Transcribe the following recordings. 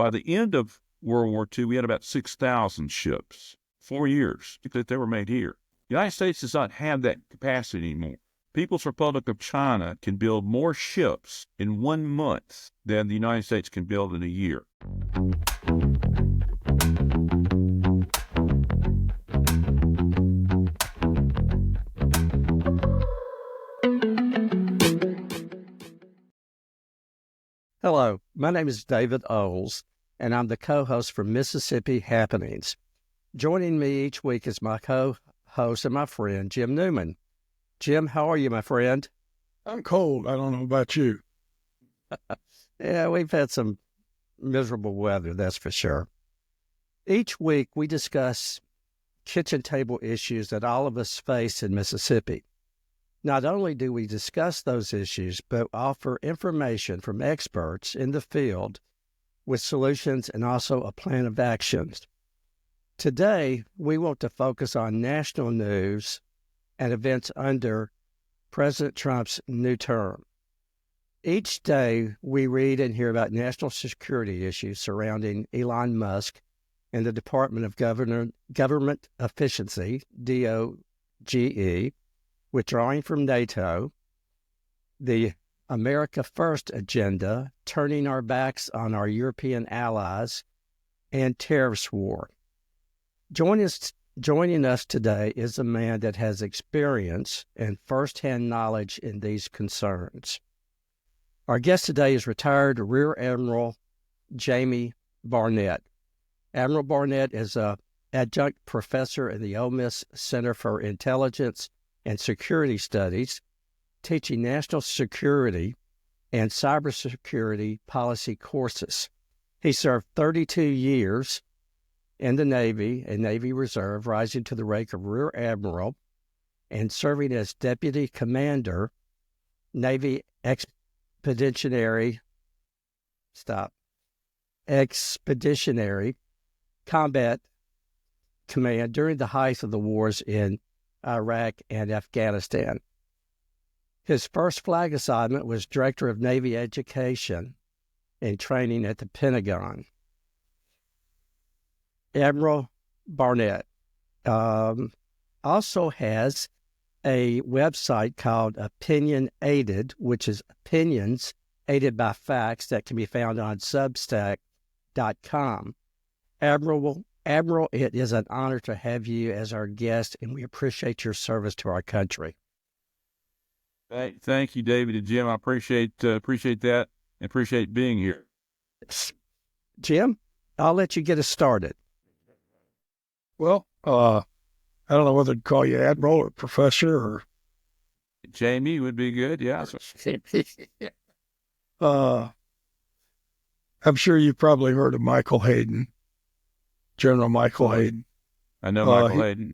By the end of World War II, we had about 6,000 ships. 4 years that they were made here. The United States does not have that capacity anymore. People's Republic of China can build more ships in 1 month than the United States can build in a year. Hello, my name is David Olds, and I'm the co-host for Mississippi Happenings. Joining me each week is my co-host and my friend, Jim Newman. Jim, how are you, my friend? I'm cold. I don't know about you. Yeah, we've had some miserable weather, that's for sure. Each week, we discuss kitchen table issues that all of us face in Mississippi. Not only do we discuss those issues, but offer information from experts in the field with solutions and also a plan of action. Today, we want to focus on national news and events under President Trump's new term. Each day, we read and hear about national security issues surrounding Elon Musk and the Department of Government Efficiency, DOGE, withdrawing from NATO, the America First agenda, turning our backs on our European allies, and tariffs war. Joining us today is a man that has experience and firsthand knowledge in these concerns. Our guest today is retired Rear Admiral Jamie Barnett. Admiral Barnett is an adjunct professor in the Ole Miss Center for Intelligence and Security Studies, teaching national security and cybersecurity policy courses. He served 32 years in the Navy and Navy Reserve, rising to the rank of Rear Admiral and serving as Deputy Commander, Navy Expeditionary Combat Command during the height of the wars in Iraq and Afghanistan. His first flag assignment was Director of Navy Education and Training at the Pentagon. Admiral Barnett also has a website called Opinion Aided, which is opinions aided by facts, that can be found on Substack.com. Admiral, it is an honor to have you as our guest, and we appreciate your service to our country. Thank you, David and Jim. I appreciate that and appreciate being here. Jim, I'll let you get us started. Well, I don't know whether to call you Admiral or Professor or... Jamie would be good, yeah. I'm sure you've probably heard of Michael Hayden, General Michael Hayden. I know Michael Hayden.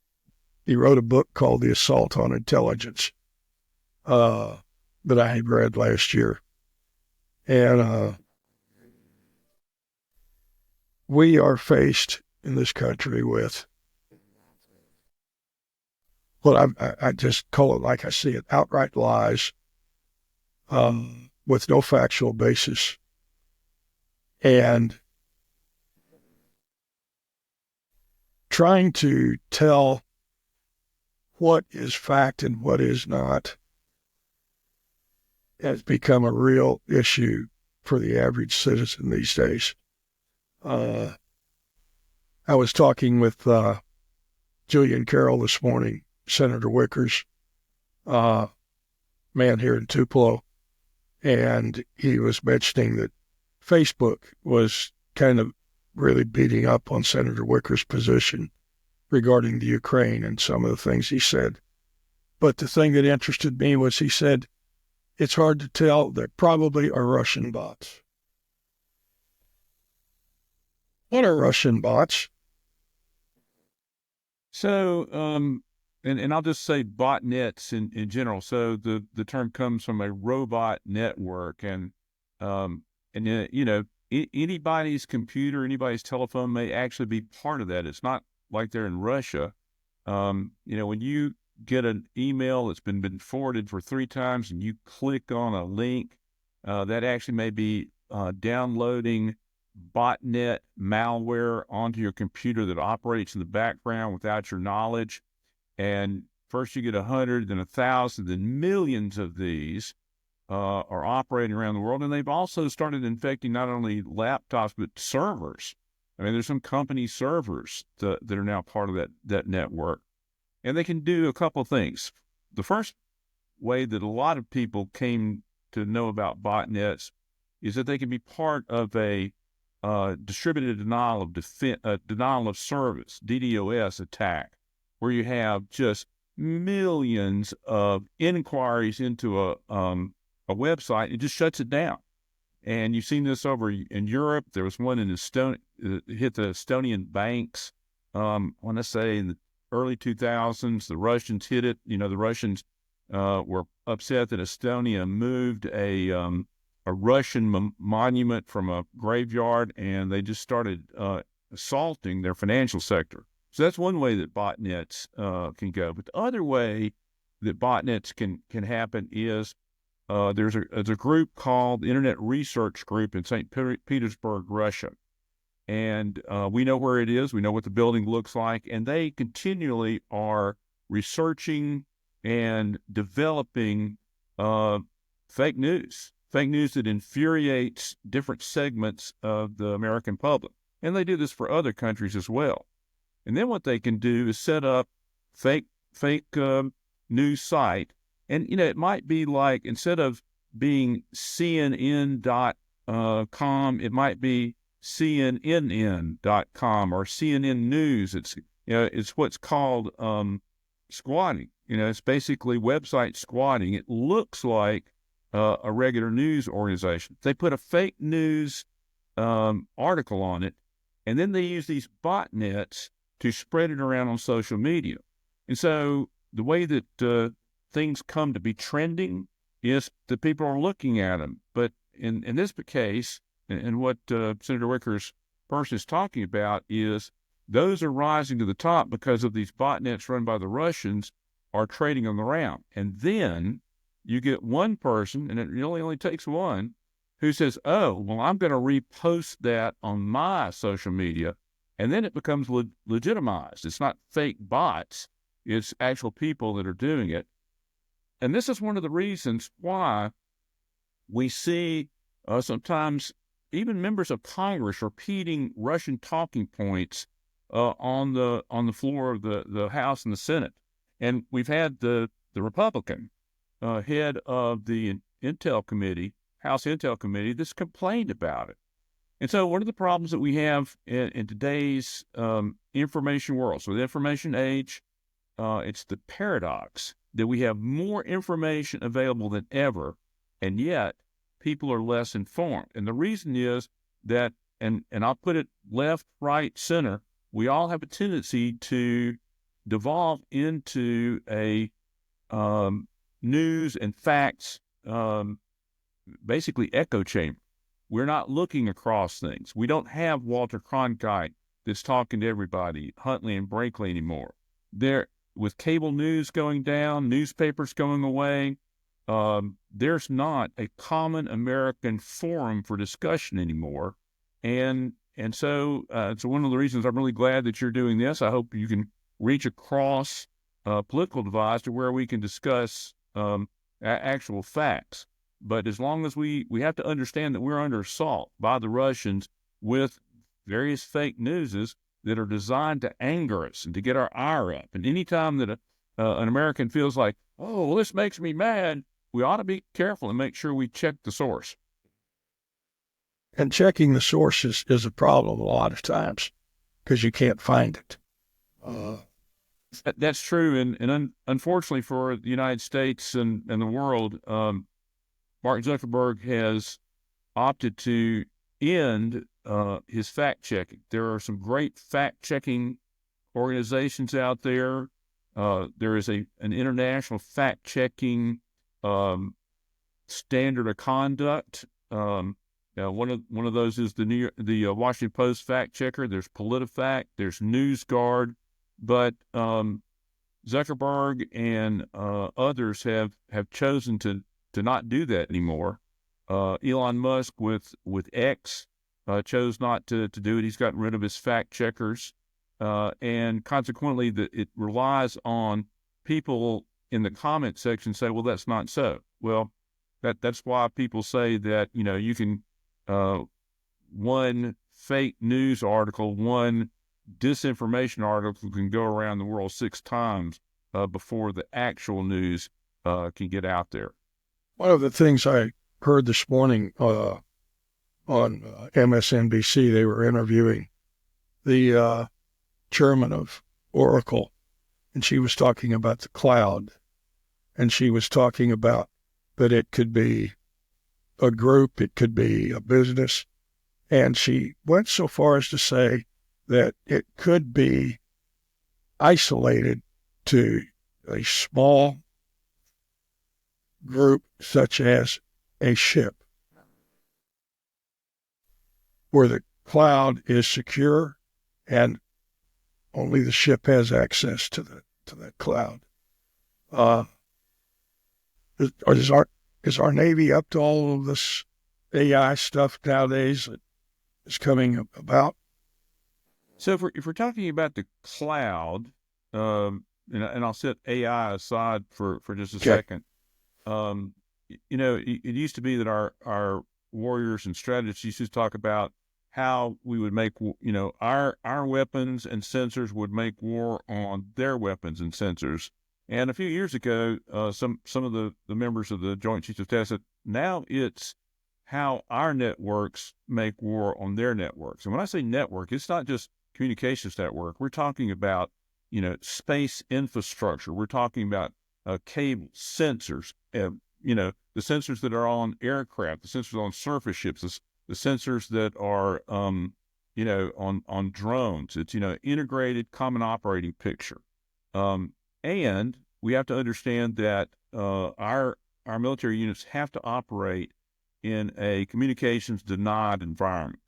He wrote a book called The Assault on Intelligence that I had read last year. And we are faced in this country with what I just call it like I see it, outright lies with no factual basis. And trying to tell what is fact and what is not has become a real issue for the average citizen these days. I was talking with Julian Carroll this morning, Senator Wicker's man here in Tupelo, and he was mentioning that Facebook was kind of really beating up on Senator Wicker's position regarding the Ukraine and some of the things he said. But the thing that interested me was he said, it's hard to tell. They probably are Russian bots. What are Russian bots? So, and I'll just say botnets in general. So the term comes from a robot network, and anybody's computer, anybody's telephone may actually be part of that. It's not like they're in Russia. When you get an email that's been forwarded for 3 times and you click on a link, that actually may be downloading botnet malware onto your computer that operates in the background without your knowledge. And first you get 100, then 1,000, then millions of these are operating around the world. And they've also started infecting not only laptops, but servers. I mean, there's some company servers that are now part of that network. And they can do a couple of things. The first way that a lot of people came to know about botnets is that they can be part of a distributed denial of service, DDoS attack, where you have just millions of inquiries into a website. It just shuts it down. And you've seen this over in Europe. There was one in Estonia, hit the Estonian banks. I want to say in the early 2000s, the Russians hit it. You know, the Russians were upset that Estonia moved a Russian monument from a graveyard, and they just started assaulting their financial sector. So that's one way that botnets can go. But the other way that botnets can happen is there's a group called the Internet Research Group in St. Petersburg, Russia. And we know where it is. We know what the building looks like. And they continually are researching and developing fake news that infuriates different segments of the American public. And they do this for other countries as well. And then what they can do is set up fake news site. And, you know, it might be like, instead of being CNN.com, it might be CNN.com or CNN News. It's what's called squatting. You know, it's basically website squatting. It looks like a regular news organization. They put a fake news article on it, and then they use these botnets to spread it around on social media. And so the way that things come to be trending is that people are looking at them. But in this case, and what Senator Wicker's person is talking about, is those are rising to the top because of these botnets run by the Russians are trading them around. And then you get one person, and it really only takes one, who says, oh, well, I'm going to repost that on my social media. And then it becomes legitimized. It's not fake bots. It's actual people that are doing it. And this is one of the reasons why we see sometimes even members of Congress repeating Russian talking points on the floor of the House and the Senate. And we've had the Republican head of the Intel Committee, House Intel Committee, that's complained about it. And so one of the problems that we have in today's information world, so the information age, it's the paradox that we have more information available than ever, and yet people are less informed. And the reason is that, and I'll put it left, right, center, we all have a tendency to devolve into a news and facts, basically echo chamber. We're not looking across things. We don't have Walter Cronkite that's talking to everybody, Huntley and Brinkley anymore. With cable news going down, newspapers going away, there's not a common American forum for discussion anymore. And so it's one of the reasons I'm really glad that you're doing this. I hope you can reach across political divides to where we can discuss actual facts. But as long as we have to understand that we're under assault by the Russians with various fake newses that are designed to anger us and to get our ire up. And anytime that an American feels like, oh, well, this makes me mad, we ought to be careful and make sure we check the source. And checking the source is a problem a lot of times because you can't find it. That's true. And unfortunately for the United States and the world, Mark Zuckerberg has opted to end his fact-checking. There are some great fact-checking organizations out there. There is an international fact-checking standard of conduct. One of those is the Washington Post fact-checker. There's PolitiFact. There's NewsGuard. But Zuckerberg and others have chosen to not do that anymore. Elon Musk with X chose not to do it. He's gotten rid of his fact checkers, and consequently, it relies on people in the comment section say, "Well, that's not so." Well, that's why people say that you can one fake news article, one disinformation article can go around the world 6 times before the actual news can get out there. One of the things I heard this morning on MSNBC, they were interviewing the chairman of Oracle, and she was talking about the cloud, and she was talking about that it could be a group, it could be a business, and she went so far as to say that it could be isolated to a small group such as a ship, where the cloud is secure and only the ship has access to that cloud. Is our Navy up to all of this AI stuff nowadays that is coming about? So if we're talking about the cloud, and I'll set AI aside for just a second. It used to be that our warriors and strategists used to talk about how we would make, our weapons and sensors would make war on their weapons and sensors. And a few years ago, some of the members of the Joint Chiefs of Staff said, now it's how our networks make war on their networks. And when I say network, it's not just communications network. We're talking about, space infrastructure. We're talking about cable sensors, the sensors that are on aircraft, the sensors on surface ships, the sensors that are, on drones. It's, integrated common operating picture. And we have to understand that our military units have to operate in a communications denied environment.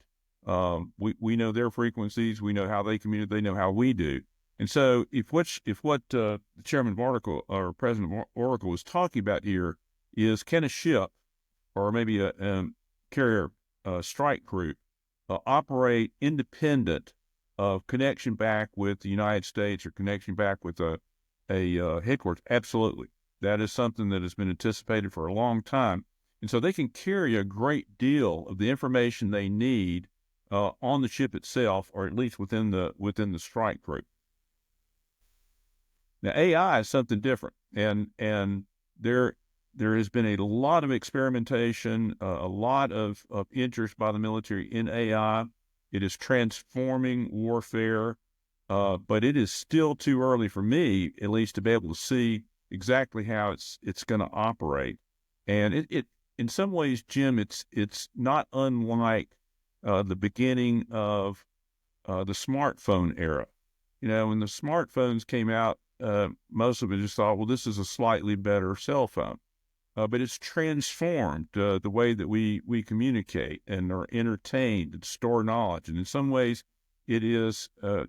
We know their frequencies, we know how they communicate, they know how we do. And so if what the chairman of Oracle or president of Oracle was talking about here is, can a ship or maybe a carrier strike group operate independent of connection back with the United States or connection back with a headquarters? Absolutely. That is something that has been anticipated for a long time. And so they can carry a great deal of the information they need on the ship itself, or at least within the strike group. Now, AI is something different, and there has been a lot of experimentation, a lot of interest by the military in AI. It is transforming warfare, but it is still too early for me, at least, to be able to see exactly how it's going to operate. And it in some ways, Jim, it's not unlike the beginning of the smartphone era. When the smartphones came out, most of it just thought, well, this is a slightly better cell phone. But it's transformed the way that we communicate and are entertained and store knowledge. And in some ways, it is, if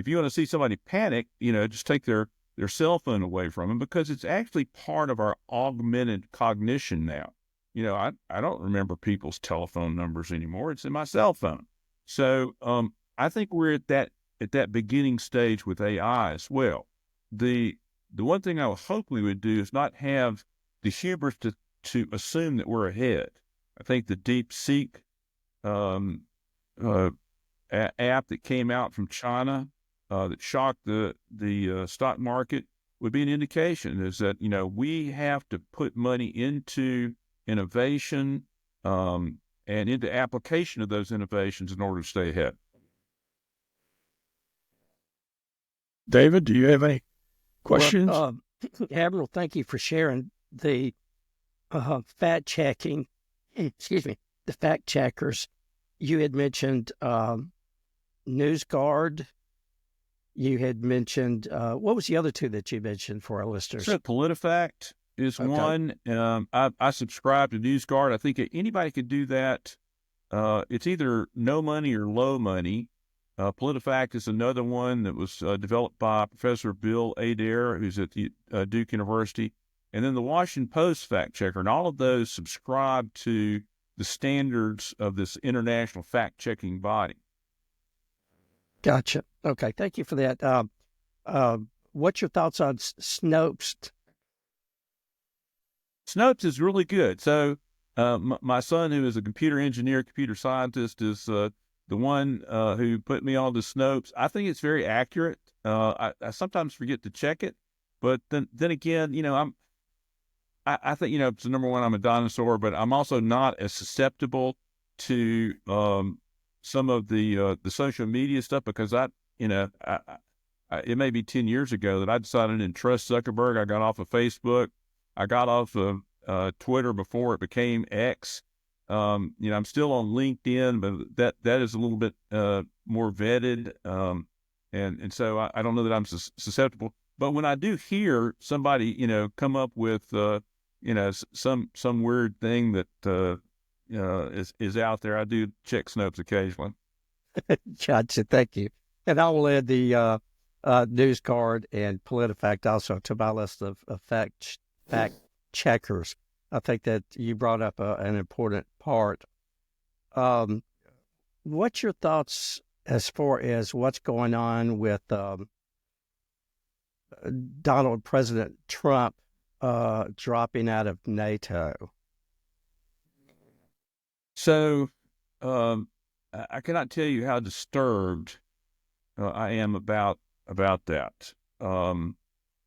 you want to see somebody panic, just take their cell phone away from them, because it's actually part of our augmented cognition now. I don't remember people's telephone numbers anymore. It's in my cell phone. So I think we're at that beginning stage with AI as well. The one thing I would hope we would do is not have the hubris to assume that we're ahead. I think the DeepSeek app that came out from China that shocked the stock market would be an indication, is that we have to put money into innovation and into application of those innovations in order to stay ahead. David, do you have any questions? Well, Admiral, thank you for sharing the fact checking. Excuse me, the fact checkers. You had mentioned NewsGuard. You had mentioned what was the other two that you mentioned for our listeners? So PolitiFact is one. I subscribe to NewsGuard. I think anybody could do that. It's either no money or low money. PolitiFact is another one that was developed by Professor Bill Adair, who's at the Duke University, and then the Washington Post fact checker. And all of those subscribe to the standards of this international fact-checking body. Gotcha. Okay, thank you for that. What's your thoughts on Snopes? Snopes is really good. So my son, who is a computer engineer, computer scientist, is the one who put me on to Snopes. I think it's very accurate. I sometimes forget to check it, but then again, I think, so number one, I'm a dinosaur, but I'm also not as susceptible to some of the social media stuff because it may be 10 years ago that I decided I didn't trust Zuckerberg. I got off of Facebook. I got off of Twitter before it became X. I'm still on LinkedIn, but that is a little bit more vetted. And so I don't know that I'm susceptible. But when I do hear somebody, come up with, some weird thing that is out there, I do check Snopes occasionally. Gotcha. Thank you. And I will add the news card and PolitiFact also to my list of fact checkers. I think that you brought up an important part. What's your thoughts as far as what's going on with President Trump dropping out of NATO? So I cannot tell you how disturbed I am about that.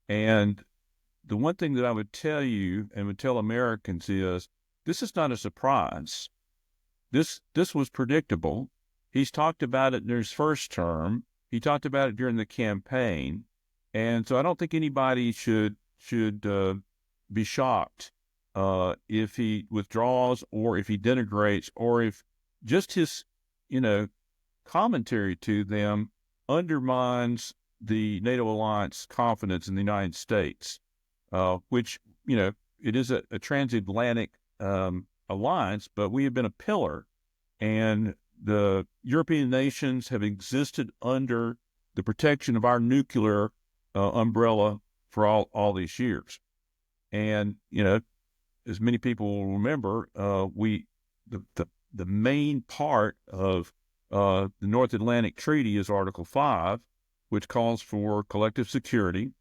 And the one thing that I would tell you and would tell Americans is this is not a surprise. This was predictable. He's talked about it in his first term. He talked about it during the campaign. And so I don't think anybody should be shocked if he withdraws or if he denigrates or if just his, commentary to them undermines the NATO alliance confidence in the United States, which, it is a transatlantic alliance, but we have been a pillar, and the European nations have existed under the protection of our nuclear umbrella for all these years. And, as many people will remember, the main part of the North Atlantic Treaty is Article 5, which calls for collective security.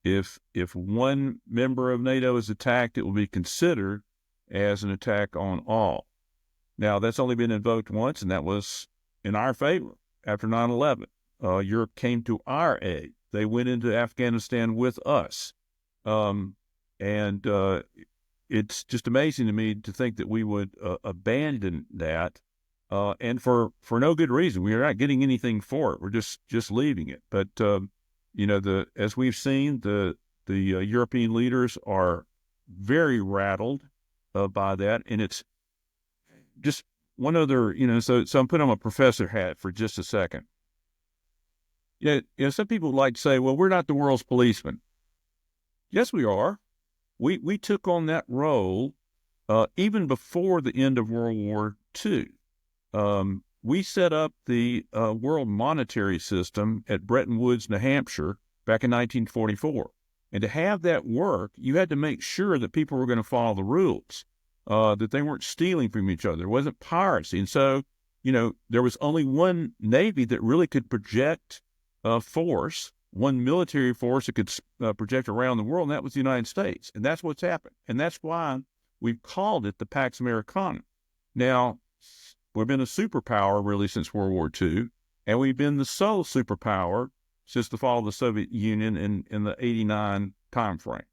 If one member of NATO is attacked, it will be considered as an attack on all. Now, that's only been invoked once, and that was in our favor after 9/11. Europe came to our aid. They went into Afghanistan with us. And it's just amazing to me to think that we would abandon that, and for no good reason. We are not getting anything for it. We're just leaving it. But as we've seen, the European leaders are very rattled by that, and it's just one other. So I'm putting on a professor hat for just a second. Some people like to say, "Well, we're not the world's policeman." Yes, we are. We took on that role even before the end of World War II. We set up the World Monetary System at Bretton Woods, New Hampshire, back in 1944. And to have that work, you had to make sure that people were going to follow the rules, that they weren't stealing from each other. There wasn't piracy. And so, there was only one Navy that really could project force, one military force that could project around the world, and that was the United States. And that's what's happened. And that's why we've called it the Pax Americana. Now, we've been a superpower really since World War II, and we've been the sole superpower since the fall of the Soviet Union in the 89 timeframe.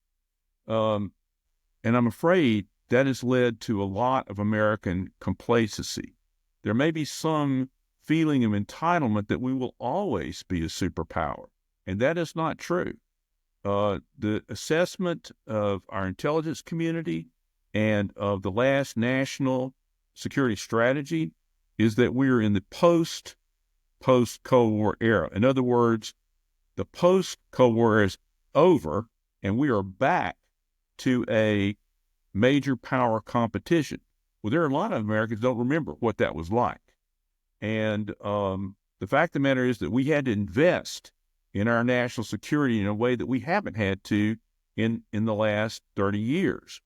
And I'm afraid that has led to a lot of American complacency. There may be some feeling of entitlement that we will always be a superpower, and that is not true. The assessment of our intelligence community and of the last national security strategy is that we are in the post-Cold War era. In other words, the post-Cold War is over, and we are back to a major power competition. Well, there are a lot of Americans who don't remember what that was like. And the fact of the matter is that we had to invest in our national security in a way that we haven't had to in the last 30 years.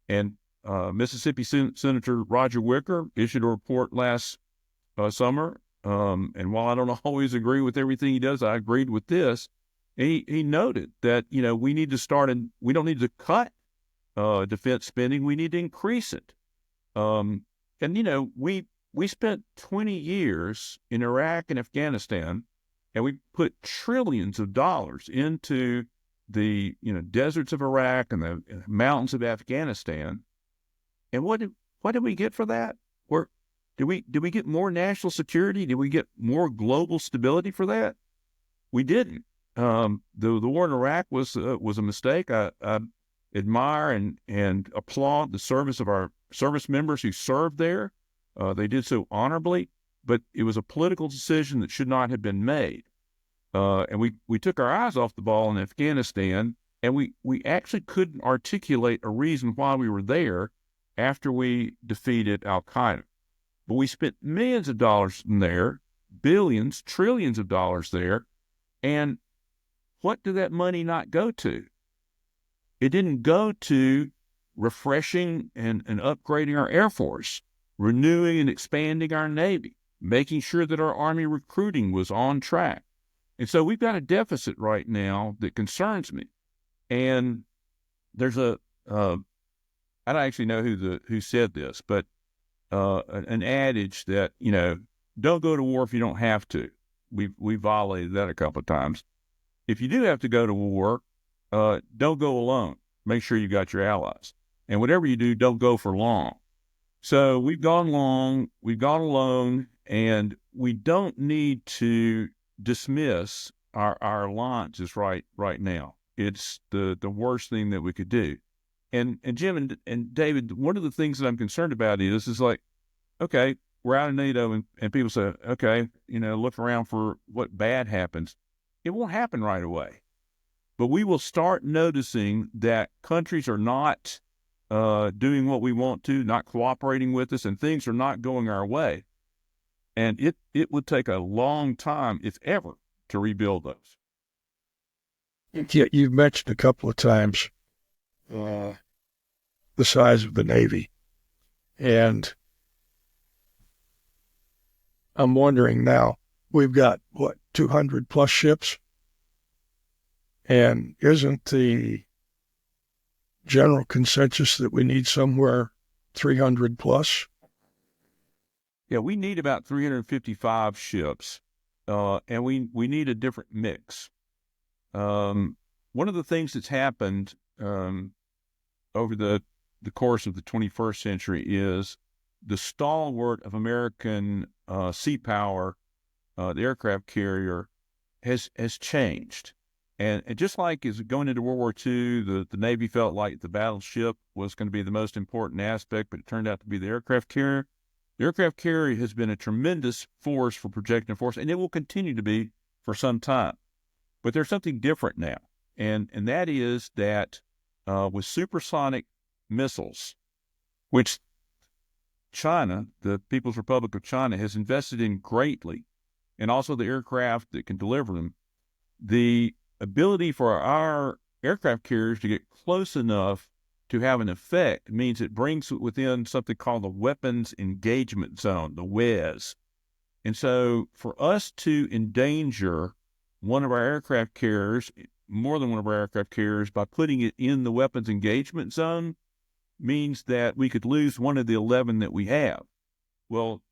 And Mississippi Senator Roger Wicker issued a report last summer. And while I don't always agree with everything he does, I agreed with this. He noted that, we need to we don't need to cut defense spending. We need to increase it. We spent 20 years in Iraq and Afghanistan, and we put trillions of dollars into the deserts of Iraq and the mountains of Afghanistan. And what did we get for that? Did we get more national security? Did we get more global stability for that? We didn't. The war in Iraq was a mistake. I admire and applaud the service of our service members who served there. They did so honorably, but it was a political decision that should not have been made. And we took our eyes off the ball in Afghanistan, and we actually couldn't articulate a reason why we were there after we defeated Al-Qaeda. But we spent millions of dollars in there, billions, trillions of dollars there, and what did that money not go to? It didn't go to refreshing and upgrading our Air Force, renewing and expanding our Navy, making sure that our Army recruiting was on track. And so we've got a deficit right now that concerns me. And there's I don't actually know who said this, but an adage that, don't go to war if you don't have to. We violated that a couple of times. If you do have to go to war, don't go alone. Make sure you got your allies. And whatever you do, don't go for long. So we've gone alone, and we don't need to dismiss our alliances right now. It's the worst thing that we could do. And Jim and David, one of the things that I'm concerned about is like, okay, we're out of NATO, and people say, okay, look around for what bad happens. It won't happen right away. But we will start noticing that countries are not doing what we want to, not cooperating with us, and things are not going our way. And it would take a long time, if ever, to rebuild those. Yeah, you've mentioned a couple of times the size of the Navy. And I'm wondering now, we've got, 200 plus ships? And isn't the general consensus that we need somewhere 300 plus? Yeah, we need about 355 ships, and we need a different mix. One of the things that's happened over the course of the 21st century is the stalwart of American sea power, the aircraft carrier, has changed. And just like as going into World War II, the Navy felt like the battleship was going to be the most important aspect, but it turned out to be the aircraft carrier. The aircraft carrier has been a tremendous force for projecting force, and it will continue to be for some time. But there's something different now, and that is that with supersonic missiles, which China, the People's Republic of China, has invested in greatly, and also the aircraft that can deliver them, the ability for our aircraft carriers to get close enough to have an effect means it brings it within something called the weapons engagement zone, the WEZ. And so for us to endanger one of our aircraft carriers, more than one of our aircraft carriers, by putting it in the weapons engagement zone means that we could lose one of the 11 that we have. Well,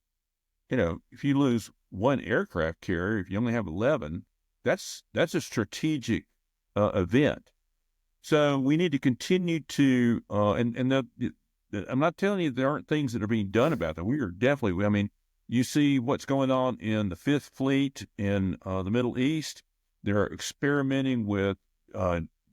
if you lose one aircraft carrier, if you only have 11, that's a strategic event. So we need to continue to, I'm not telling you there aren't things that are being done about that. We are definitely, you see what's going on in the Fifth Fleet in the Middle East. They're experimenting with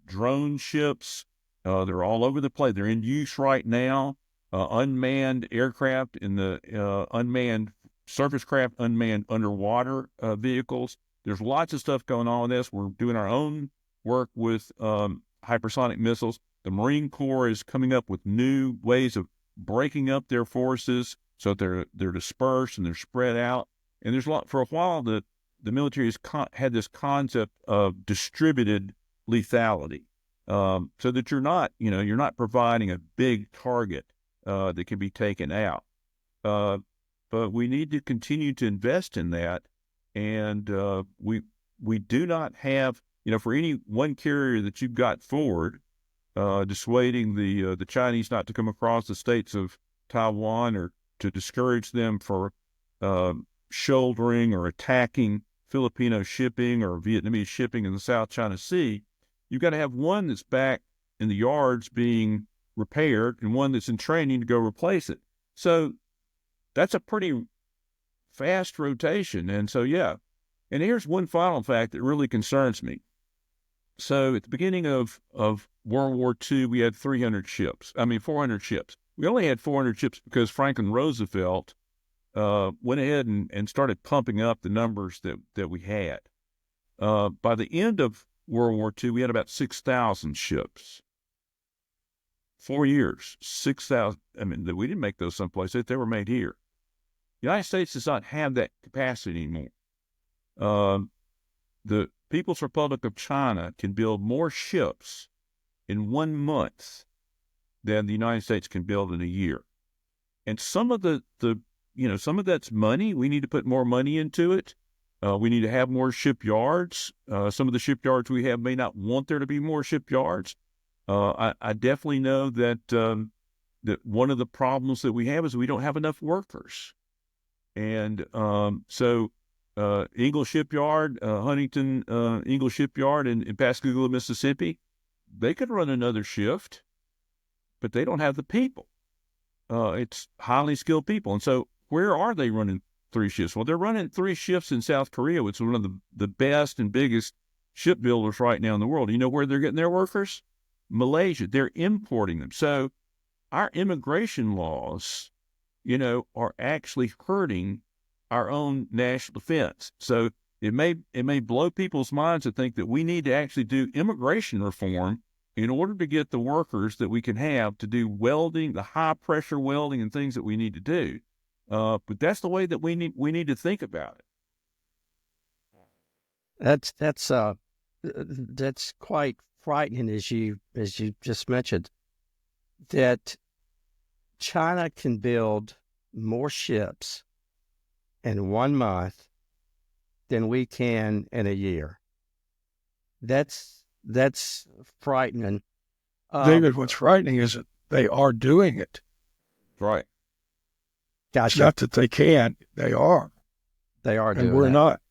drone ships. They're all over the place. They're in use right now. Unmanned aircraft in the unmanned surface craft, unmanned underwater vehicles. There's lots of stuff going on with this. We're doing our own work with hypersonic missiles. The Marine Corps is coming up with new ways of breaking up their forces so that they're dispersed and they're spread out. And there's for a while the military has had this concept of distributed lethality, so that you're not providing a big target that can be taken out. But we need to continue to invest in that. And we do not have, for any one carrier that you've got forward, dissuading the Chinese not to come across the states of Taiwan, or to discourage them for shouldering or attacking Filipino shipping or Vietnamese shipping in the South China Sea. You've got to have one that's back in the yards being repaired and one that's in training to go replace it. So that's a pretty fast rotation. And so, yeah. And here's one final fact that really concerns me. So at the beginning of World War II, we had 400 ships. We only had 400 ships because Franklin Roosevelt went ahead and started pumping up the numbers that we had. By the end of World War II, we had about 6,000 ships. 4 years, 6,000. We didn't make those someplace. They were made here. The United States does not have that capacity anymore. The People's Republic of China can build more ships in 1 month than the United States can build in a year. And some of some of that's money. We need to put more money into it. We need to have more shipyards. Some of the shipyards we have may not want there to be more shipyards. I definitely know that that one of the problems that we have is we don't have enough workers. And so Ingle Shipyard, Huntington Ingle Shipyard in Pascagoula, Mississippi, they could run another shift, but they don't have the people. It's highly skilled people. And so where are they running 3 shifts? Well, they're running 3 shifts in South Korea, which is one of the best and biggest shipbuilders right now in the world. You know where they're getting their workers? Malaysia. They're importing them. So our immigration laws, are actually hurting our own national defense. So it may blow people's minds to think that we need to actually do immigration reform in order to get the workers that we can have to do welding, the high pressure welding and things that we need to do. But that's the way that we need to think about it. That's quite frightening, as you just mentioned, that China can build more ships in 1 month than we can in a year. That's frightening. David, what's frightening is that they are doing it. Right. Gotcha. It's not that they can't, they are. They are doing it. And we're not.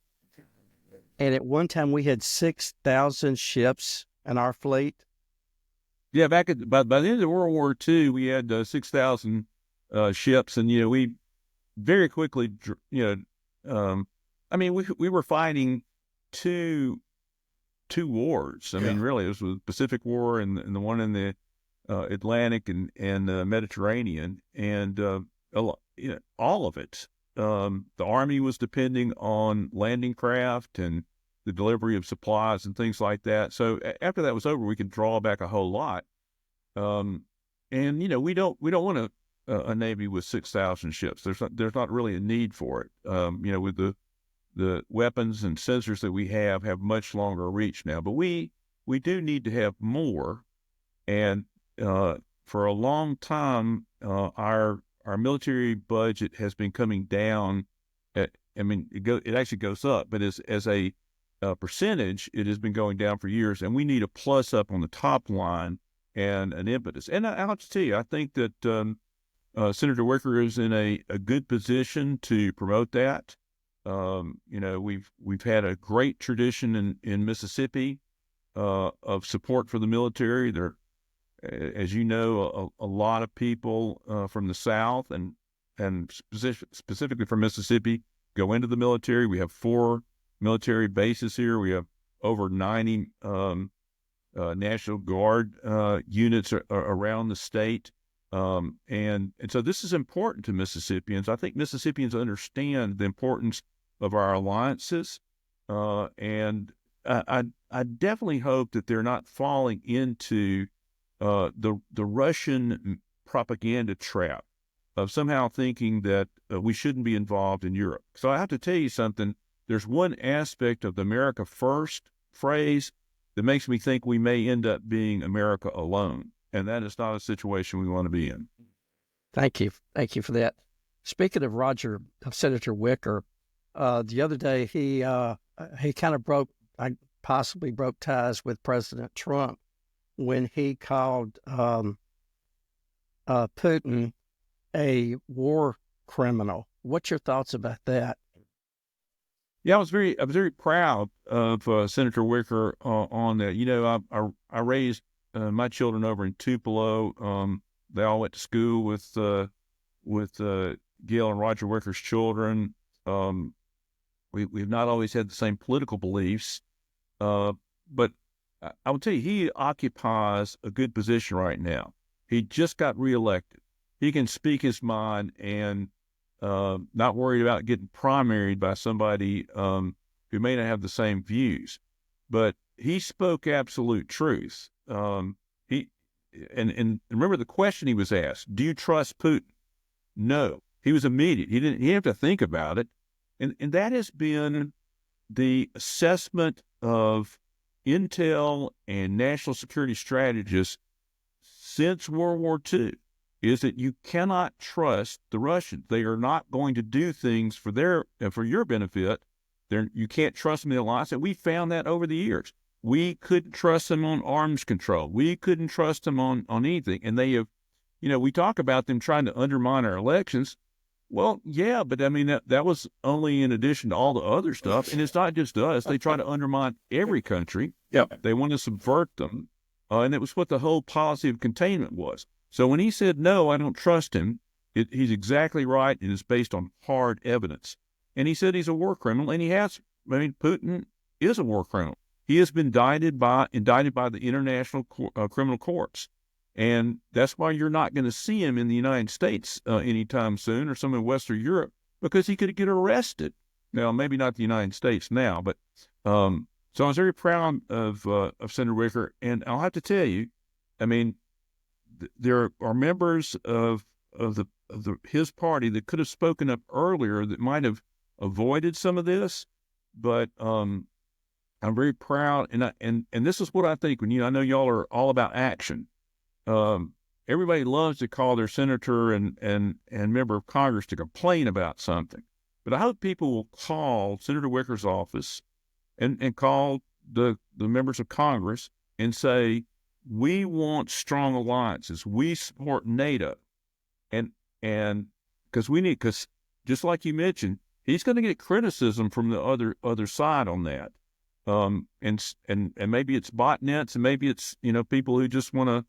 And at one time we had 6,000 ships in our fleet. Yeah, by the end of World War II, we had 6,000 ships, and we very quickly, we were fighting two wars. Really, it was the Pacific War and the one in the Atlantic and Mediterranean, and all of it. The Army was depending on landing craft and the delivery of supplies and things like that. So after that was over, we could draw back a whole lot. And we don't want a Navy with 6,000 ships. There's not really a need for it. With the weapons and sensors that we have much longer reach now. But we do need to have more. And for a long time, our military budget has been coming down. It actually goes up, but as a percentage, it has been going down for years, and we need a plus up on the top line and an impetus. And I'll have to tell you, I think that Senator Wicker is in a good position to promote that. We've had a great tradition in Mississippi of support for the military. There, as you know, a lot of people from the South and specifically from Mississippi go into the military. We have 4 military bases here. We have over 90 National Guard units around the state. And so this is important to Mississippians. I think Mississippians understand the importance of our alliances. And I definitely hope that they're not falling into the Russian propaganda trap of somehow thinking that we shouldn't be involved in Europe. So I have to tell you something. There's one aspect of the America First phrase that makes me think we may end up being America alone. And that is not a situation we want to be in. Thank you for that. Speaking of Senator Wicker, the other day he kind of possibly broke ties with President Trump when he called Putin a war criminal. What's your thoughts about that? Yeah, I was very proud of Senator Wicker on that. You know, I raised my children over in Tupelo. They all went to school with Gail and Roger Wicker's children. We've not always had the same political beliefs, but I will tell you, he occupies a good position right now. He just got reelected. He can speak his mind and not worried about getting primaried by somebody who may not have the same views. But he spoke absolute truth. He remember the question he was asked: do you trust Putin? No. He was immediate. He didn't have to think about it. And that has been the assessment of intel and national security strategists since World War II, is that you cannot trust the Russians. They are not going to do things for your benefit. You can't trust them in the alliance. And we found that over the years. We couldn't trust them on arms control. We couldn't trust them on anything. And they have, we talk about them trying to undermine our elections. Well, yeah, but I mean, that was only in addition to all the other stuff. And it's not just us. They try to undermine every country. Yep. They want to subvert them. And it was what the whole policy of containment was. So when he said, no, I don't trust him, he's exactly right. And it's based on hard evidence. And he said he's a war criminal, and he has. I mean, Putin is a war criminal. He has been indicted by the international criminal courts. And that's why you're not going to see him in the United States anytime soon, or some in Western Europe, because he could get arrested. Now, maybe not the United States now, but so I was very proud of Senator Wicker. And I'll have to tell you, I mean, there are members of his party that could have spoken up earlier that might have avoided some of this, but I'm very proud, and this is what I think. I know y'all are all about action. Everybody loves to call their senator and member of Congress to complain about something. But I hope people will call Senator Wicker's office and call the members of Congress and say, we want strong alliances. We support NATO. And because just like you mentioned, he's going to get criticism from the other side on that. And maybe it's botnets, and maybe it's, people who just want to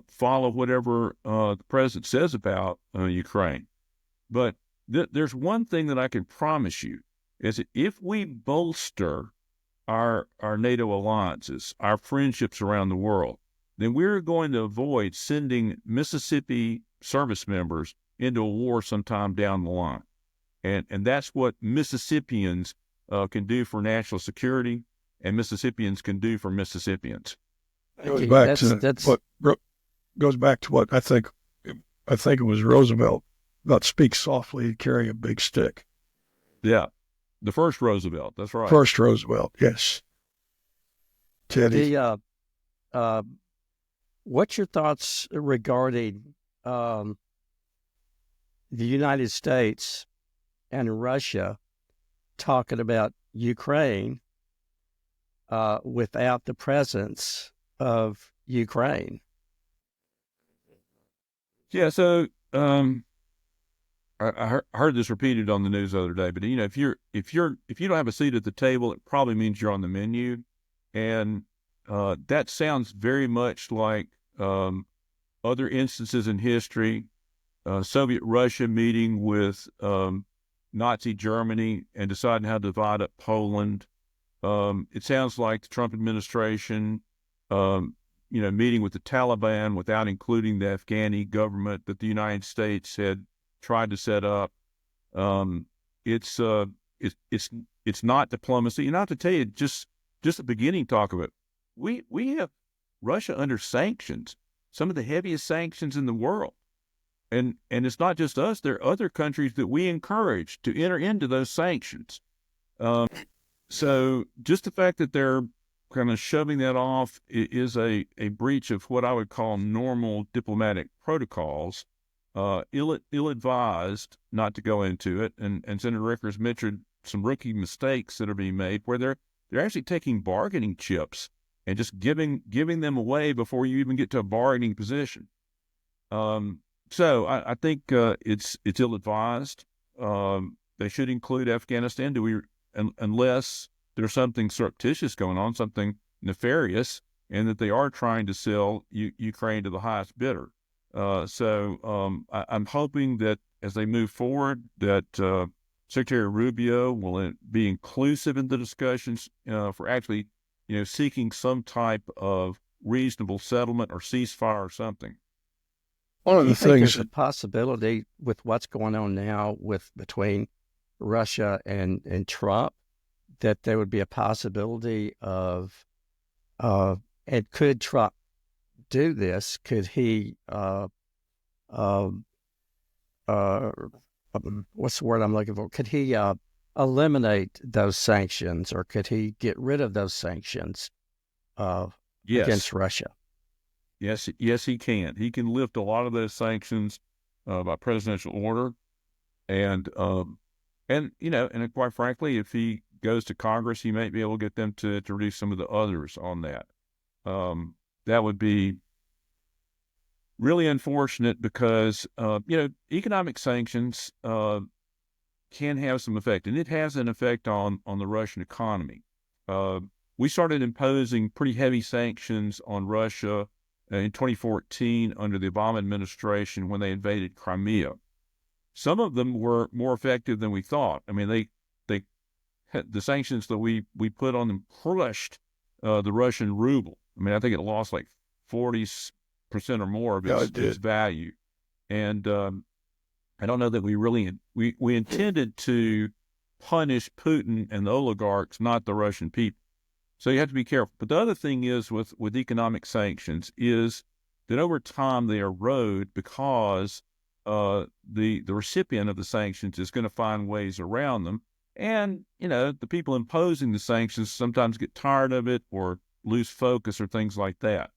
follow whatever the president says about Ukraine. But there's one thing that I can promise you, is that if we bolster our NATO alliances, our friendships around the world, then we're going to avoid sending Mississippi service members into a war sometime down the line. And that's what Mississippians can do for national security, and Mississippians can do for Mississippians. Goes back to what I think it was Roosevelt about: speak softly and carry a big stick. Yeah, the first Roosevelt. That's right. First Roosevelt, yes. Teddy, what's your thoughts regarding the United States and Russia talking about Ukraine without the presence of Ukraine? Yeah, so I heard this repeated on the news the other day. But if you don't have a seat at the table, it probably means you're on the menu, and that sounds very much like other instances in history. Soviet Russia meeting with Nazi Germany and deciding how to divide up Poland. It sounds like the Trump administration, meeting with the Taliban without including the Afghani government that the United States had tried to set up. It's not diplomacy. And I have to tell you, just the beginning talk of it, we have Russia under sanctions, some of the heaviest sanctions in the world. And it's not just us. There are other countries that we encourage to enter into those sanctions. So just the fact that they're kind of shoving that off is a breach of what I would call normal diplomatic protocols. ill-advised not to go into it. And Senator Ricker's mentioned some rookie mistakes that are being made where they're actually taking bargaining chips and just giving them away before you even get to a bargaining position. So I think it's ill-advised. They should include Afghanistan. Unless there's something surreptitious going on, something nefarious, and that they are trying to sell Ukraine to the highest bidder. So I'm hoping that as they move forward, that Secretary Rubio will be inclusive in the discussions for actually, seeking some type of reasonable settlement or ceasefire or something. One of Do you the think things there's a possibility with what's going on now between Russia and Trump that there would be a possibility of and could Trump do this? Could he what's the word I'm looking for? Could he eliminate those sanctions, or could he get rid of those sanctions against Russia? Yes, he can. He can lift a lot of those sanctions by presidential order, and quite frankly, if he goes to Congress, he might be able to get them to reduce some of the others on that. That would be really unfortunate because economic sanctions can have some effect, and it has an effect on the Russian economy. We started imposing pretty heavy sanctions on Russia in 2014 under the Obama administration when they invaded Crimea. Some of them were more effective than we thought. I mean, the sanctions that we put on them crushed the Russian ruble. I mean, I think it lost like 40% or more of its value. And I don't know that we intended to punish Putin and the oligarchs, not the Russian people. So you have to be careful. But the other thing is with economic sanctions is that over time they erode because the recipient of the sanctions is going to find ways around them. And, the people imposing the sanctions sometimes get tired of it or lose focus or things like that.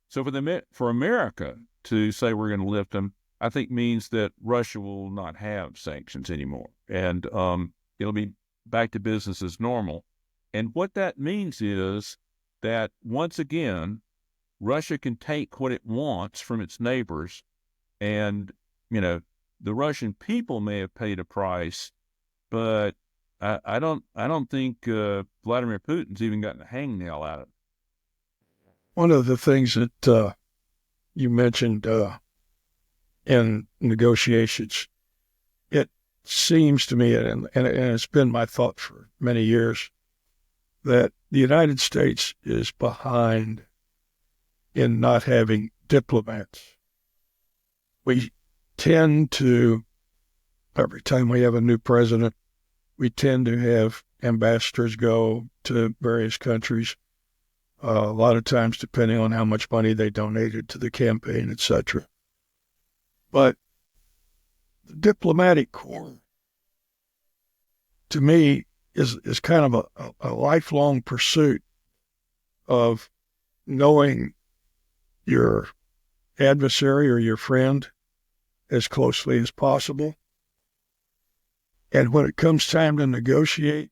So for America to say we're going to lift them, I think means that Russia will not have sanctions anymore. And it'll be back to business as normal. And what that means is that, once again, Russia can take what it wants from its neighbors. And, the Russian people may have paid a price, but I don't think Vladimir Putin's even gotten a hangnail out of it. One of the things that you mentioned in negotiations, it seems to me, and it's been my thought for many years, that the United States is behind in not having diplomats. We tend to, every time we have a new president, we tend to have ambassadors go to various countries, a lot of times depending on how much money they donated to the campaign, etc. But the diplomatic corps, to me, is kind of a lifelong pursuit of knowing your adversary or your friend as closely as possible. And when it comes time to negotiate,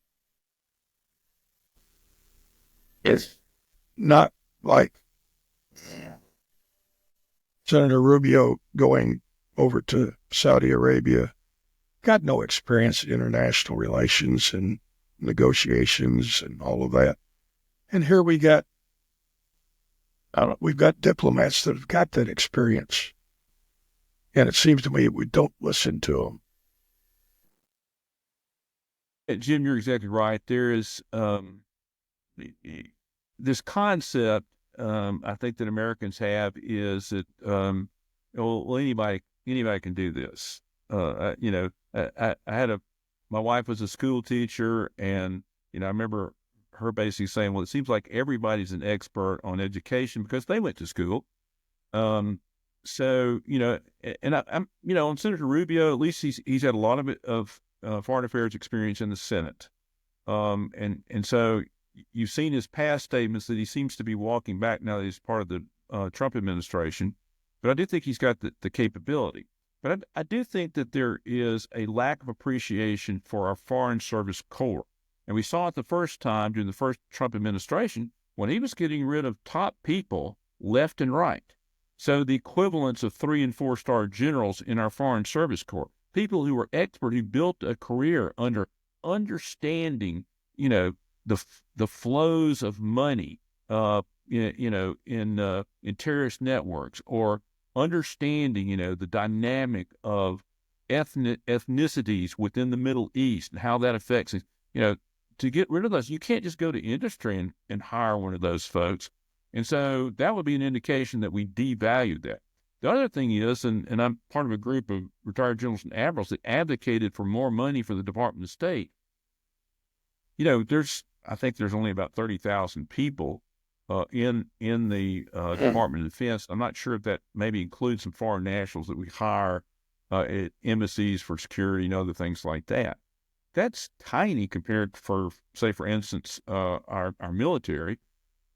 it's not like Senator Rubio going over to Saudi Arabia, got no experience in international relations and negotiations and all of that. And here we've got diplomats that have got that experience. And it seems to me we don't listen to them. Jim, you're exactly right. There is this concept I think that Americans have is that anybody can do this. I had my wife was a school teacher, and I remember her basically saying, "Well, it seems like everybody's an expert on education because they went to school." So and I'm on Senator Rubio, at least he's had a lot of foreign affairs experience in the Senate, and so you've seen his past statements that he seems to be walking back now that he's part of the Trump administration. But I do think he's got the capability. But I do think that there is a lack of appreciation for our Foreign Service Corps. And we saw it the first time during the first Trump administration when he was getting rid of top people left and right. So the equivalents of 3- and 4-star generals in our Foreign Service Corps, people who were expert, who built a career under understanding, the flows of money, in terrorist networks, or understanding, the dynamic of ethnicities within the Middle East and how that affects it. To get rid of those, you can't just go to industry and hire one of those folks. And so that would be an indication that we devalue that. The other thing is, and I'm part of a group of retired generals and admirals that advocated for more money for the Department of State. I think there's only about 30,000 people in the Department of Defense. I'm not sure if that maybe includes some foreign nationals that we hire at embassies for security and other things like that. That's tiny compared for instance, our military.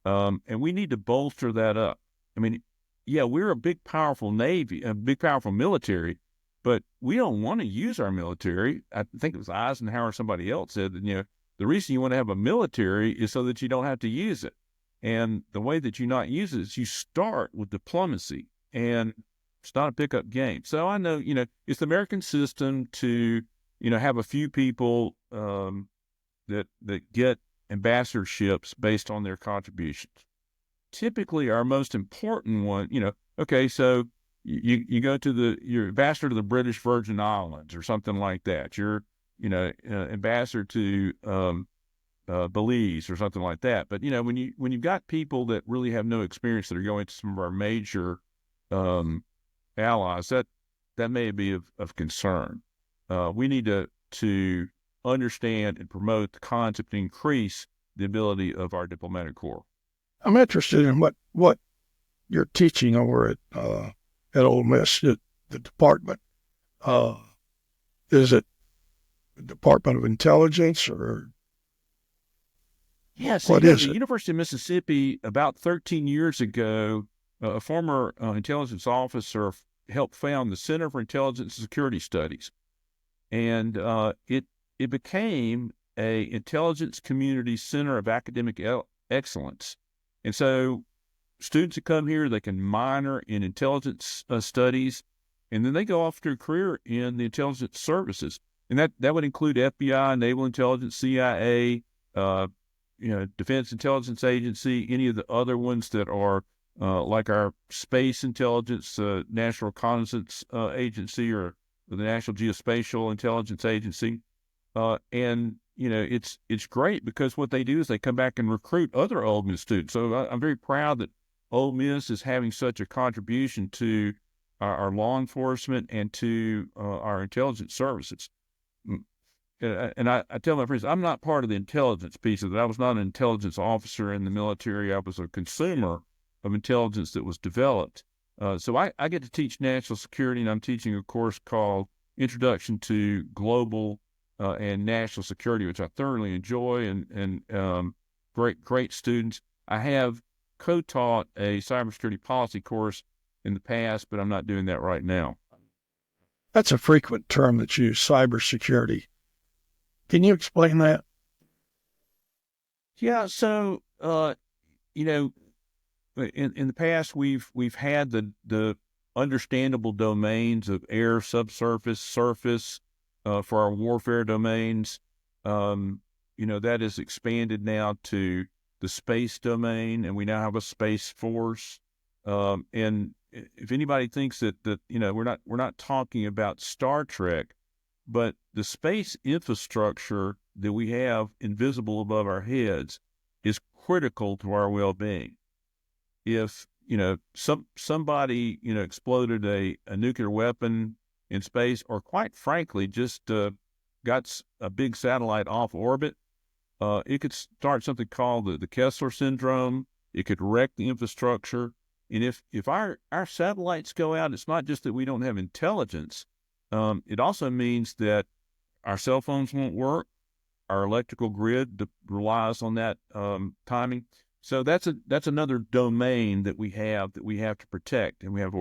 And we need to bolster that up. I mean, yeah, we're a big, powerful Navy, a big, powerful military, but we don't want to use our military. I think it was Eisenhower or somebody else said that, the reason you want to have a military is so that you don't have to use it. And the way that you not use it is you start with diplomacy, and it's not a pickup game. So I know, it's the American system to, have a few people that get ambassadorships based on their contributions. Typically, our most important one, okay, so you go to you're ambassador to the British Virgin Islands or something like that. You're, ambassador to Belize or something like that. But when you've got people that really have no experience that are going to some of our major allies, that may be of concern. We need to understand and promote the concept and increase the ability of our diplomatic corps. I'm interested in what you're teaching over at Ole Miss, the department. Is it the Department of Intelligence or yes? What is the it? University of Mississippi, about 13 years ago, a former intelligence officer helped found the Center for Intelligence and Security Studies, and it became a intelligence community center of academic excellence. And so students that come here, they can minor in intelligence studies, and then they go off to a career in the intelligence services. And that would include FBI, Naval Intelligence, CIA, Defense Intelligence Agency, any of the other ones that are like our Space Intelligence, National Reconnaissance Agency, or the National Geospatial Intelligence Agency. And it's great because what they do is they come back and recruit other Ole Miss students. So I'm very proud that Ole Miss is having such a contribution to our law enforcement and to our intelligence services. And I tell my friends, I'm not part of the intelligence piece of it. I was not an intelligence officer in the military. I was a consumer of intelligence that was developed. So I get to teach national security, and I'm teaching a course called Introduction to Global and National Security, which I thoroughly enjoy, and great students. I have co-taught a cybersecurity policy course in the past, but I'm not doing that right now. That's a frequent term that's used, cybersecurity. Can you explain that? Yeah, so in the past we've had the understandable domains of air, subsurface, surface for our warfare domains. That is expanded now to the space domain, and we now have a space force. And if anybody thinks that we're not talking about Star Trek, but the space infrastructure that we have invisible above our heads is critical to our well-being. If somebody exploded a nuclear weapon in space, or quite frankly just got a big satellite off orbit, it could start something called the Kessler syndrome. It could wreck the infrastructure. And if our satellites go out, it's not just that we don't have intelligence. It also means that our cell phones won't work. Our electrical grid relies on that timing. So that's another domain that we have to protect, and we have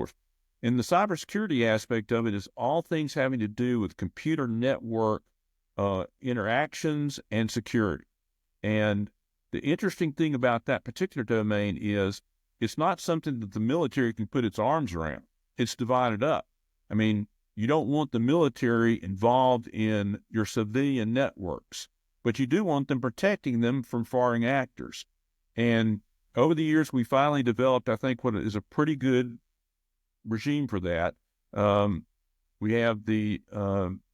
And the cybersecurity aspect of it is all things having to do with computer network interactions and security. And the interesting thing about that particular domain is it's not something that the military can put its arms around. It's divided up. I mean, you don't want the military involved in your civilian networks, but you do want them protecting them from foreign actors. And over the years, we finally developed, I think, what is a pretty good regime for that. We have the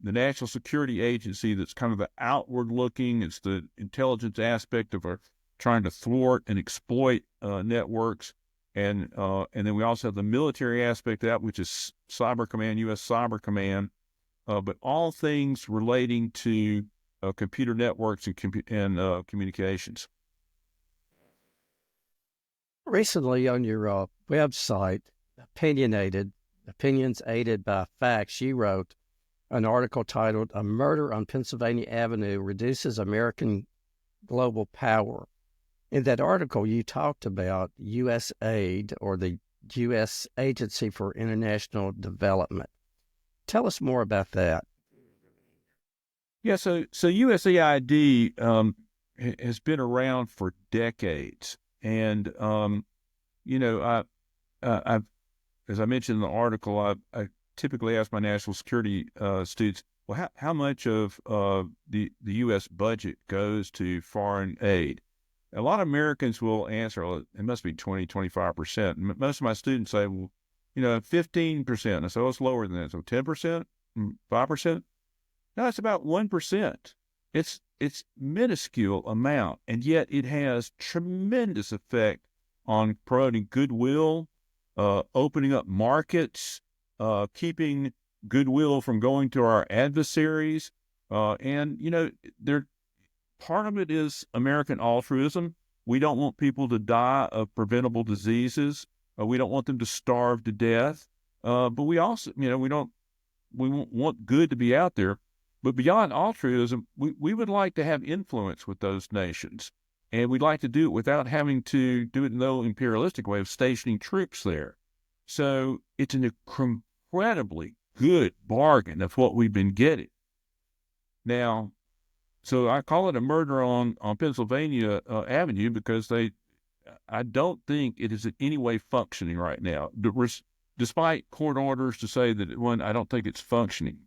National Security Agency that's kind of the outward looking. It's the intelligence aspect of our trying to thwart and exploit networks. And then we also have the military aspect of that, which is Cyber Command, U.S. Cyber Command, but all things relating to computer networks and communications. Recently on your website, Opinions Aided by Facts, you wrote an article titled "A Murder on Pennsylvania Avenue Reduces American Global Power." In that article, you talked about USAID, or the U.S. Agency for International Development. Tell us more about that. Yeah, so USAID has been around for decades, and I've, as I mentioned in the article, I typically ask my national security students, well, how much of the U.S. budget goes to foreign aid? A lot of Americans will answer, well, it must be 20, 25%. Most of my students say, well, 15%. I say, oh, it's lower than that. So 10%, 5%? No, it's about 1%. It's minuscule amount, and yet it has tremendous effect on promoting goodwill, opening up markets, keeping goodwill from going to our adversaries. Part of it is American altruism. We don't want people to die of preventable diseases. We don't want them to starve to death. But we also, we want good to be out there. But beyond altruism, we would like to have influence with those nations. And we'd like to do it without having to do it in no imperialistic way of stationing troops there. So it's an incredibly good bargain of what we've been getting. Now, so I call it a murder on Pennsylvania Avenue because I don't think it is in any way functioning right now. Despite court orders to say that I don't think it's functioning.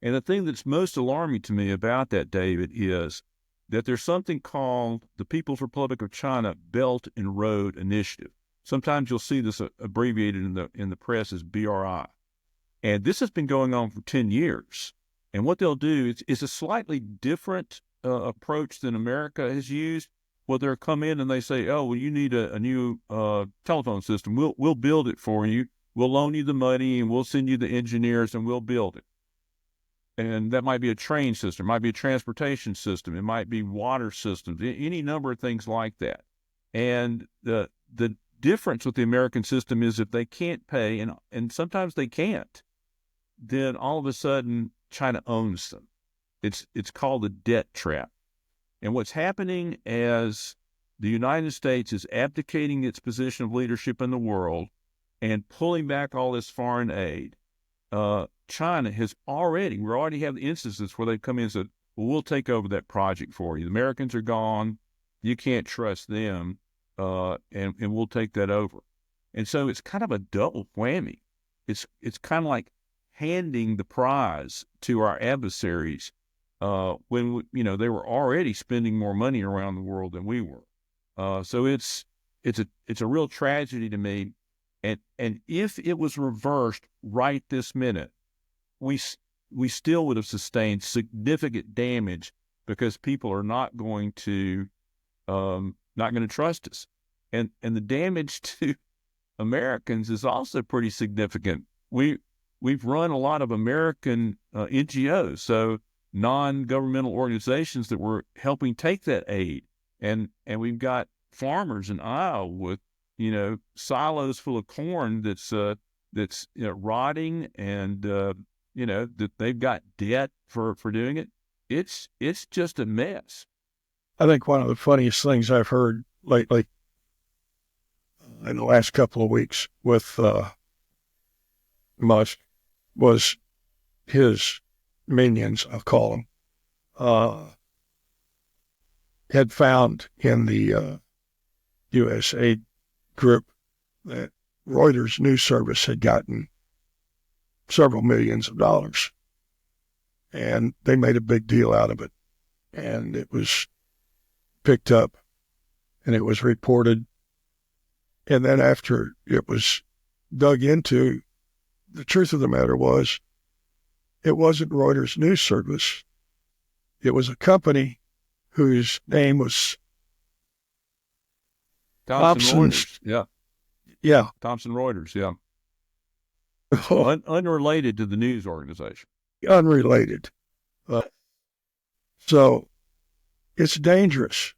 And the thing that's most alarming to me about that, David, is that there's something called the People's Republic of China Belt and Road Initiative. Sometimes you'll see this abbreviated in the press as BRI. And this has been going on for 10 years. And what they'll do is a slightly different approach than America has used. Well, they'll come in and they say, oh, well, you need a new telephone system. We'll build it for you. We'll loan you the money and we'll send you the engineers and we'll build it. And that might be a train system, it might be a transportation system, it might be water systems, any number of things like that. And the difference with the American system is if they can't pay, and sometimes they can't, then all of a sudden China owns them. It's called the debt trap. And what's happening as the United States is abdicating its position of leadership in the world and pulling back all this foreign aid, China we already have the instances where they've come in and said, well, we'll take over that project for you. The Americans are gone. You can't trust them, and we'll take that over. And so it's kind of a double whammy. It's kind of like handing the prize to our adversaries when they were already spending more money around the world than we were. So it's a real tragedy to me. And if it was reversed right this minute, we still would have sustained significant damage because people are not going to trust us, and the damage to Americans is also pretty significant. We've run a lot of American NGOs, so non-governmental organizations that were helping take that aid, and we've got farmers in Iowa with silos full of corn that's rotting, and that they've got debt for doing it. It's just a mess. I think one of the funniest things I've heard lately in the last couple of weeks with Musk was his minions, I'll call them, had found in the USAID group that Reuters news service had gotten several millions of dollars. And they made a big deal out of it. And it was picked up and it was reported. And then after it was dug into, the truth of the matter was it wasn't Reuters news service. It was a company whose name was Thomson Thomson. Reuters. Yeah. Yeah. Thomson Reuters. Yeah. Unrelated to the news organization. Unrelated. So it's dangerous.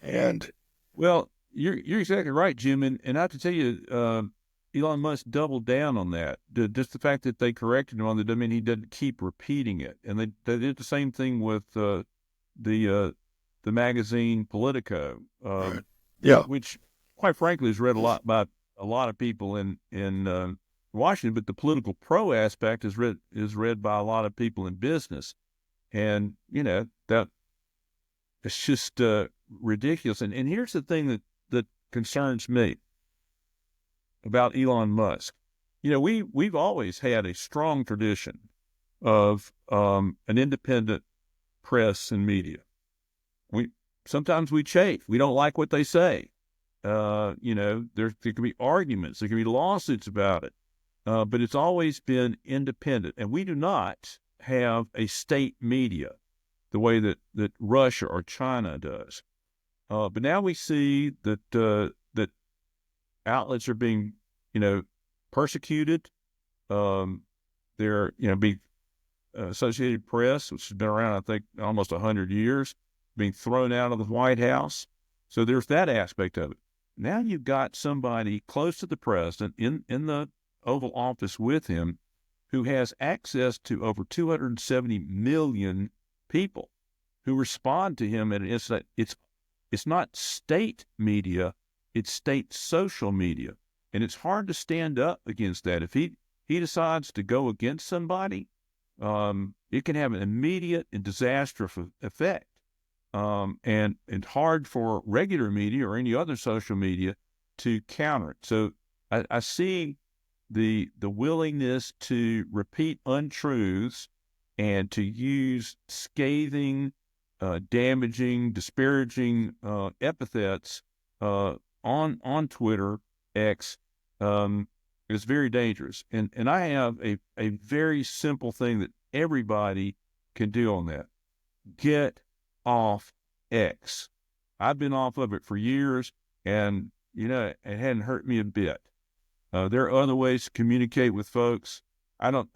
And well, you're exactly right, Jim. And I have to tell you, Elon Musk doubled down on that. Just the fact that they corrected him on it doesn't mean he doesn't keep repeating it. And they did the same thing with the magazine Politico, right. Yeah, which, quite frankly, is read a lot by a lot of people in Washington. But the political pro aspect is read by a lot of people in business, and that it's just ridiculous. And here's the thing that concerns me about Elon Musk. We've always had a strong tradition of an independent press and media. Sometimes we chafe. We don't like what they say. There can be arguments. There can be lawsuits about it. But it's always been independent. And we do not have a state media the way that Russia or China does. But now we see that outlets are being, persecuted. They're, being Associated Press, which has been around, I think, almost 100 years, being thrown out of the White House. So there's that aspect of it. Now you've got somebody close to the president in the Oval Office with him who has access to over 270 million people who respond to him. And it's not state media, it's state social media. And it's hard to stand up against that. If he decides to go against somebody, it can have an immediate and disastrous effect. And hard for regular media or any other social media to counter it. So I see the willingness to repeat untruths and to use scathing, damaging, disparaging epithets on Twitter, X, is very dangerous. And I have a very simple thing that everybody can do on that. Get off X. I've been off of it for years, and it hadn't hurt me a bit. There are other ways to communicate with folks. I don't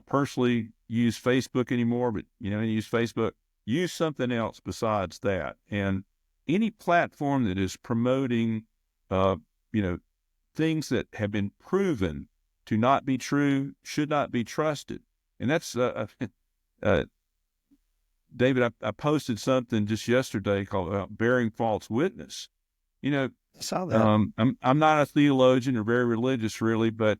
personally use Facebook anymore, but I use Facebook. Use something else besides that. And any platform that is promoting things that have been proven to not be true should not be trusted. And that's David, I posted something just yesterday called bearing false witness. I saw that. I'm not a theologian or very religious, really, but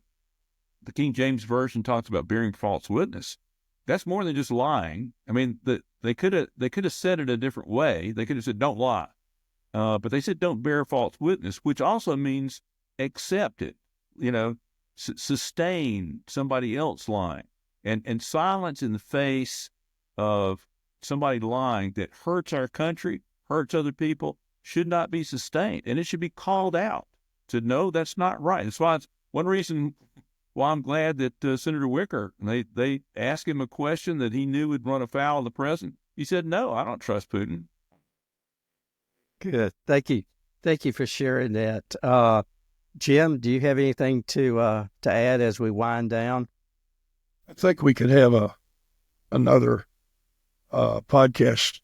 the King James Version talks about bearing false witness. That's more than just lying. I mean, they could have said it a different way. They could have said, "Don't lie," but they said, "Don't bear false witness," which also means accept it. Sustain somebody else lying, and silence in the face of somebody lying that hurts our country, hurts other people, should not be sustained. And it should be called out to no, that's not right. That's why it's one reason why I'm glad that Senator Wicker, they asked him a question that he knew would run afoul of the president. He said, "No, I don't trust Putin." Good. Thank you. Thank you for sharing that. Jim, do you have anything to add as we wind down? I think we could have another podcast.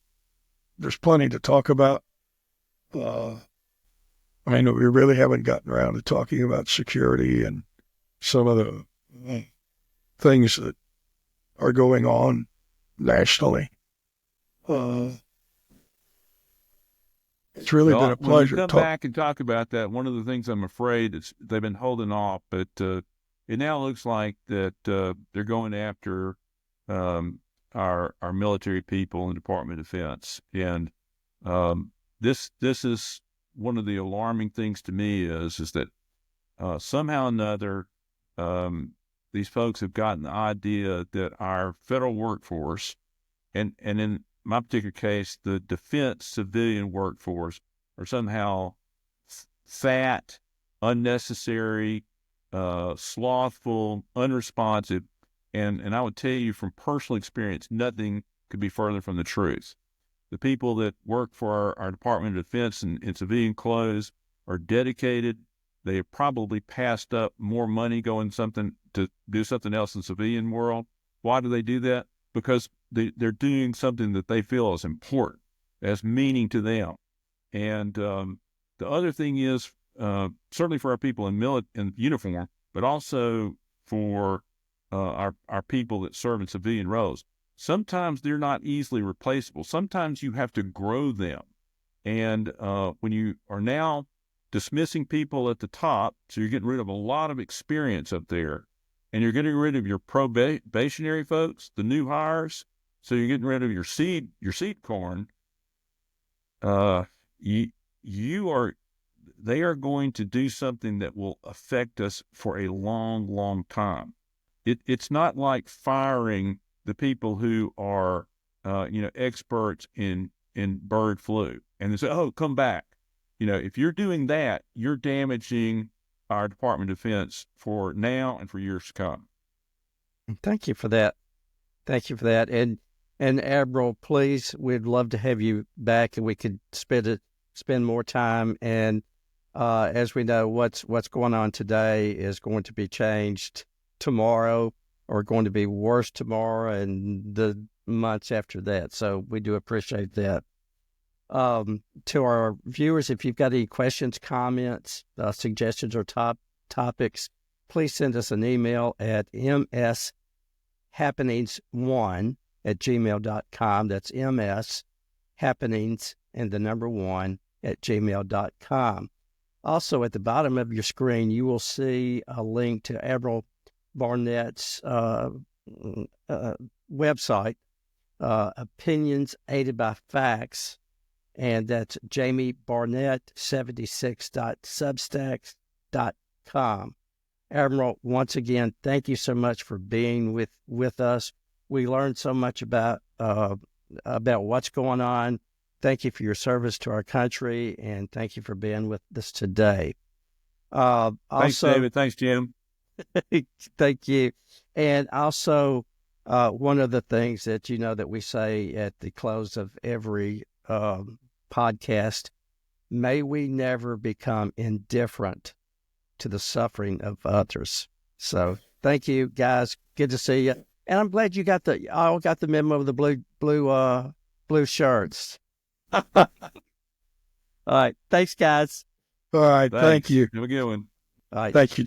There's plenty to talk about. We really haven't gotten around to talking about security and some of the things that are going on nationally. It's really been a pleasure. When we come back and talk about that, one of the things I'm afraid is they've been holding off, but it now looks like that they're going after our military people in the Department of Defense, and this is one of the alarming things to me is that somehow or another these folks have gotten the idea that our federal workforce, and in my particular case, the defense civilian workforce, are somehow fat, unnecessary, slothful, unresponsive. And I would tell you from personal experience, nothing could be further from the truth. The people that work for our Department of Defense in civilian clothes are dedicated. They have probably passed up more money going to do something else in the civilian world. Why do they do that? Because they're doing something that they feel is important, has meaning to them. And the other thing is, certainly for our people in uniform, but also for our people that serve in civilian roles, sometimes they're not easily replaceable. Sometimes you have to grow them. And when you are now dismissing people at the top, so you're getting rid of a lot of experience up there, and you're getting rid of your probationary folks, the new hires, so you're getting rid of your seed corn. They are going to do something that will affect us for a long, long time. It's not like firing the people who are, experts in bird flu, and they say, "Oh, come back." If you're doing that, you're damaging our Department of Defense for now and for years to come. Thank you for that. Thank you for that. And Admiral, please, we'd love to have you back, and we could spend more time. And as we know, what's going on today is going to be changed tomorrow, or going to be worse tomorrow and the months after that. So we do appreciate that. To our viewers, if you've got any questions, comments, suggestions, or topics, please send us an email at mshappenings1@gmail.com. That's mshappenings and the number 1@gmail.com. Also, at the bottom of your screen, you will see a link to Admiral Barnett's website, Opinions Aided by Facts, and that's Jamie Barnett 76.substacks.com. Admiral, once again, thank you so much for being with us. We learned so much about what's going on. Thank you for your service to our country, and thank you for being with us today. Thanks, David. Thanks, Jim. Thank you. And also, one of the things that that we say at the close of every podcast, may we never become indifferent to the suffering of others. So thank you, guys. Good to see you. And I'm glad you all got the memo of the blue shirts. All right. Thanks, guys. All right. Thanks. Thank you. Have a good one. All right. Thank you.